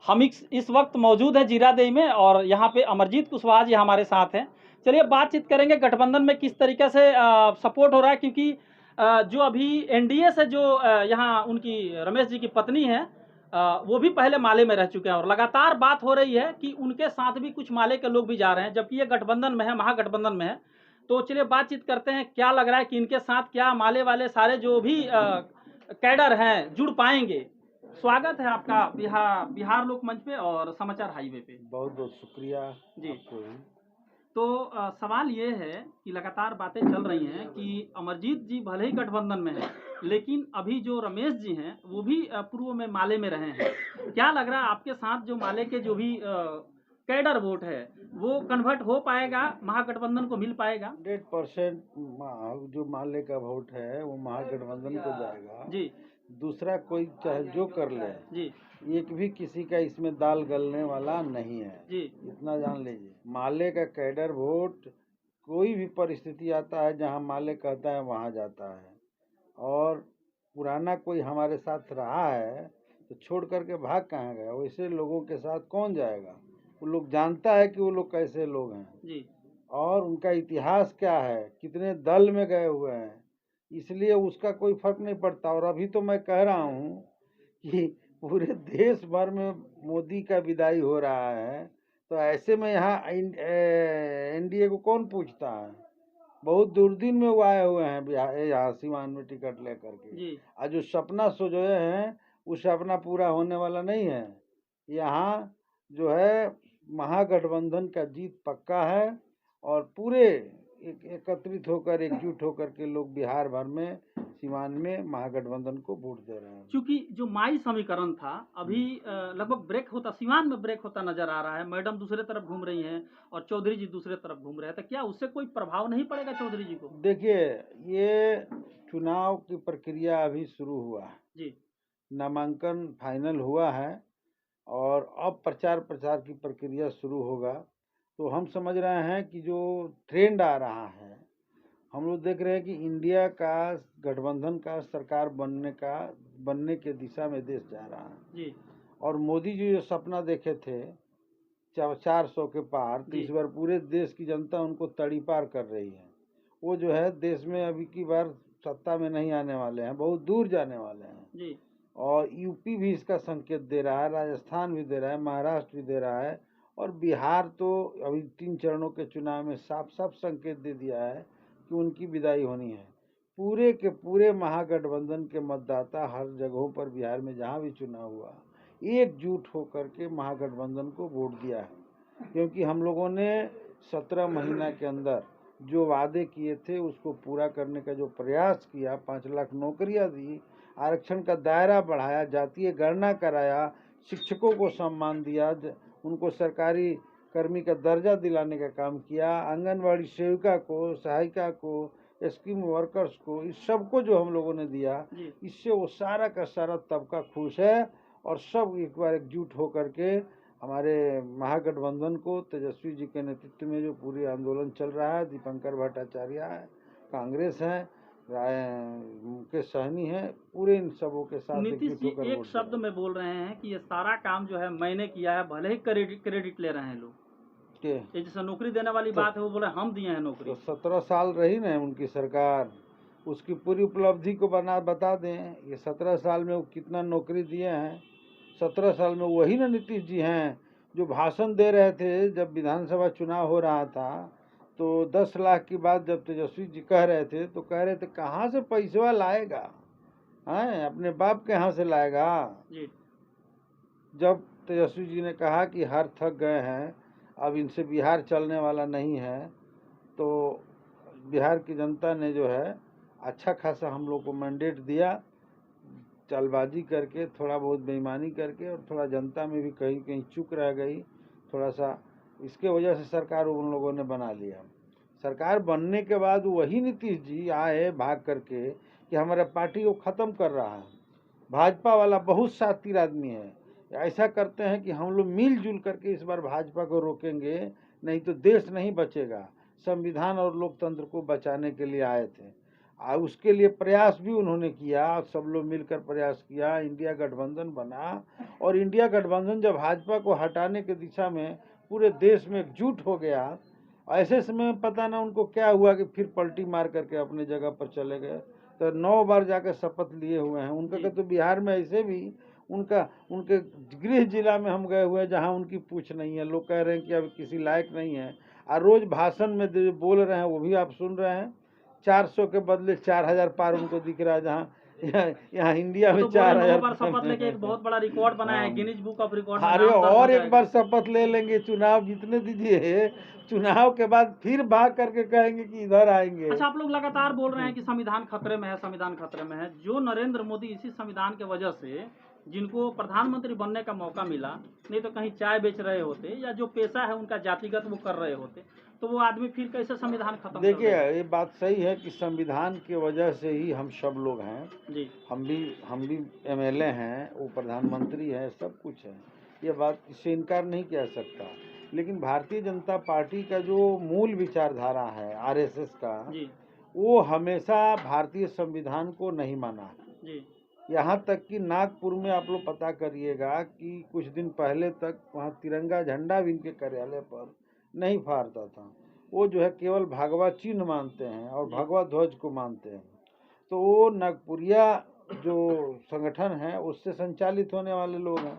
हम इस वक्त मौजूद है जीरादेई में और यहाँ पे अमरजीत कुशवाहा जी हमारे साथ हैं। चलिए बातचीत करेंगे गठबंधन में किस तरीके से सपोर्ट हो रहा है, क्योंकि जो अभी एनडीए से जो यहाँ उनकी रमेश जी की पत्नी है वो भी पहले माले में रह चुके हैं और लगातार बात हो रही है कि उनके साथ भी कुछ माले के लोग भी जा रहे हैं, जबकि ये गठबंधन में है, महागठबंधन में है। तो चलिए बातचीत करते हैं, क्या लग रहा है कि इनके साथ क्या माले वाले सारे जो भी कैडर हैं जुड़ पाएंगे। स्वागत है आपका बिहार लोक मंच पे और समाचार हाईवे पे। बहुत बहुत शुक्रिया जी। आपको। तो सवाल ये है कि लगातार बातें चल रही हैं कि अमरजीत जी भले ही गठबंधन में हैं, लेकिन अभी जो रमेश जी हैं वो भी पूर्व में माले में रहे हैं। क्या लग रहा है आपके साथ जो माले के जो भी कैडर वोट है वो कन्वर्ट हो पाएगा, महागठबंधन को मिल पाएगा? 100% जो माले का वोट है वो महागठबंधन को जाएगा जी दूसरा कोई चाहे जो कर ले जी एक भी किसी का इसमें दाल गलने वाला नहीं है जी। इतना जान लीजिए। माले का कैडर वोट कोई भी परिस्थिति आता है जहाँ माले कहता है वहाँ जाता है, और पुराना कोई हमारे साथ रहा है तो छोड़ करके भाग कहाँ गया। वैसे लोगों के साथ कौन जाएगा? वो लोग जानता है कि वो लोग कैसे लोग हैं जी और उनका इतिहास क्या है, कितने दल में गए हुए हैं, इसलिए उसका कोई फर्क नहीं पड़ता। और अभी तो मैं कह रहा हूँ कि पूरे देश भर में मोदी का विदाई हो रहा है, तो ऐसे में यहाँ एनडीए को कौन पूछता है? बहुत दूरदीन में वो आए हुए हैं बिहार यहाँ सीवान में टिकट लेकर के। और जो सपना सोचोए हैं वो सपना पूरा होने वाला नहीं है। यहाँ जो है महागठबंधन का जीत पक्का है और पूरे एकत्रित होकर एकजुट होकर के लोग बिहार भर में सीवान में महागठबंधन को वोट दे रहे हैं। क्योंकि जो माई समीकरण था अभी लगभग ब्रेक होता, सीवान में ब्रेक होता नजर आ रहा है। मैडम दूसरे तरफ घूम रही हैं और चौधरी जी दूसरे तरफ घूम रहे हैं, तो क्या उससे कोई प्रभाव नहीं पड़ेगा चौधरी जी को? देखिए, ये चुनाव की प्रक्रिया अभी शुरू हुआ है जी। नामांकन फाइनल हुआ है और अब प्रचार प्रसार की प्रक्रिया शुरू होगा। तो हम समझ रहे हैं कि जो ट्रेंड आ रहा है, हम लोग देख रहे हैं कि इंडिया का गठबंधन का सरकार बनने के दिशा में देश जा रहा है जी। और मोदी जी जो सपना देखे थे 400 के पार, तो इस बार पूरे देश की जनता उनको तड़ीपार कर रही है। वो जो है देश में अभी की बार सत्ता में नहीं आने वाले हैं, बहुत दूर जाने वाले हैं जी। और यूपी भी इसका संकेत दे रहा है, राजस्थान भी दे रहा है, महाराष्ट्र भी दे रहा है और बिहार तो अभी 3 चरणों के चुनाव में साफ साफ संकेत दे दिया है कि उनकी विदाई होनी है। पूरे के पूरे महागठबंधन के मतदाता हर जगहों पर बिहार में जहाँ भी चुनाव हुआ एकजुट होकर के महागठबंधन को वोट दिया है, क्योंकि हम लोगों ने 17 महीना के अंदर जो वादे किए थे उसको पूरा करने का जो प्रयास किया, 5 लाख नौकरियां दी, आरक्षण का दायरा बढ़ाया, जातीय गणना कराया, शिक्षकों को सम्मान दिया, उनको सरकारी कर्मी का दर्जा दिलाने का काम किया, आंगनवाड़ी सेविका को, सहायिका को, स्कीम वर्कर्स को, इस सबको जो हम लोगों ने दिया, इससे वो सारा का सारा तबका खुश है और सब एक बार एकजुट होकर के हमारे महागठबंधन को तेजस्वी जी के नेतृत्व में जो पूरी आंदोलन चल रहा है, दीपंकर भट्टाचार्य है, कांग्रेस है, मुकेश सहनी है, पूरे इन सबों के साथ नीतीश जी एक शब्द में बोल रहे हैं कि ये सारा काम जो है मैंने किया है, भले ही क्रेडिट ले रहे हैं लोग। ये जैसे नौकरी देने वाली बात है, वो बोले हम दिए हैं नौकरी। तो 17 साल रही ना उनकी सरकार, उसकी पूरी उपलब्धि को बता दें। ये 17 साल में वो कितना नौकरी दिए हैं। 17 साल में वही ना नीतीश जी हैं जो भाषण दे रहे थे जब विधानसभा चुनाव हो रहा था, तो 10 लाख की बात जब तेजस्वी जी कह रहे थे तो कह रहे थे कहाँ से पैसा लाएगा, हैं अपने बाप के यहाँ से लाएगा जी। जब तेजस्वी जी ने कहा कि हार थक गए हैं, अब इनसे बिहार चलने वाला नहीं है, तो बिहार की जनता ने जो है अच्छा खासा हम लोग को मैंडेट दिया, चालबाजी करके, थोड़ा बहुत बेईमानी करके और थोड़ा जनता में भी कहीं कहीं चूक रह गई थोड़ा सा, इसके वजह से सरकार उन लोगों ने बना लिया। सरकार बनने के बाद वही नीतीश जी आए भाग करके कि हमारा पार्टी को ख़त्म कर रहा है। भाजपा वाला बहुत शातिर आदमी है, ऐसा करते हैं कि हम लोग मिलजुल करके इस बार भाजपा को रोकेंगे, नहीं तो देश नहीं बचेगा। संविधान और लोकतंत्र को बचाने के लिए आए थे। उसके लिए प्रयास भी उन्होंने किया, सब लोग मिलकर प्रयास किया, इंडिया गठबंधन बना। और इंडिया गठबंधन जब भाजपा को हटाने की दिशा में पूरे देश में एकजुट हो गया, ऐसे समय में पता ना उनको क्या हुआ कि फिर पलटी मार करके अपने जगह पर चले गए। तो 9 बार जाकर शपथ लिए हुए हैं उनका। जी। तो बिहार में ऐसे भी उनके गृह जिला में हम गए हुए हैं जहाँ उनकी पूछ नहीं है। लोग कह रहे हैं कि अब किसी लायक नहीं है, और रोज भाषण में जो बोल रहे हैं वो भी आप सुन रहे हैं। 400 के बदले 4000 पार उनको दिख रहा है, जहाँ यहाँ इंडिया वो में तो बोल रहे 9 4000। बार शपथ लेके एक बहुत बड़ा रिकॉर्ड बनाया है, हाँ। गिनीज बुक ऑफ रिकॉर्ड में अरे नाम दर्ज हो और एक जाएगा। बार शपथ ले लेंगे, चुनाव जीतने दीजिए, चुनाव के बाद फिर भाग करके कहेंगे कि इधर आएंगे। अच्छा, आप लोग लगातार बोल रहे हैं कि संविधान खतरे में है, संविधान खतरे में है। जो नरेंद्र मोदी इसी संविधान के वजह से, जिनको प्रधानमंत्री बनने का मौका मिला, नहीं तो कहीं चाय बेच रहे होते या जो पेशा है उनका जातिगत वो कर रहे होते, तो वो आदमी फिर कैसे संविधान खत्म कर देखिए, देगा? ये बात सही है कि संविधान की वजह से ही हम सब लोग हैं। जी। हम भी एमएलए हैं, वो प्रधानमंत्री है, सब कुछ है। ये बात इससे इनकार नहीं किया सकता। लेकिन भारतीय जनता पार्टी का जो मूल विचारधारा है आरएसएस का, जी। वो हमेशा भारतीय संविधान को नहीं माना। जी। यहाँ तक कि नागपुर में आप लोग पता करिएगा कि कुछ दिन पहले तक वहाँ तिरंगा झंडा भी इनके कार्यालय पर नहीं फहरता था। वो जो है केवल भगवा चिन्ह मानते हैं और जी। भगवा ध्वज को मानते हैं। तो वो नागपुरिया जो संगठन है उससे संचालित होने वाले लोग हैं।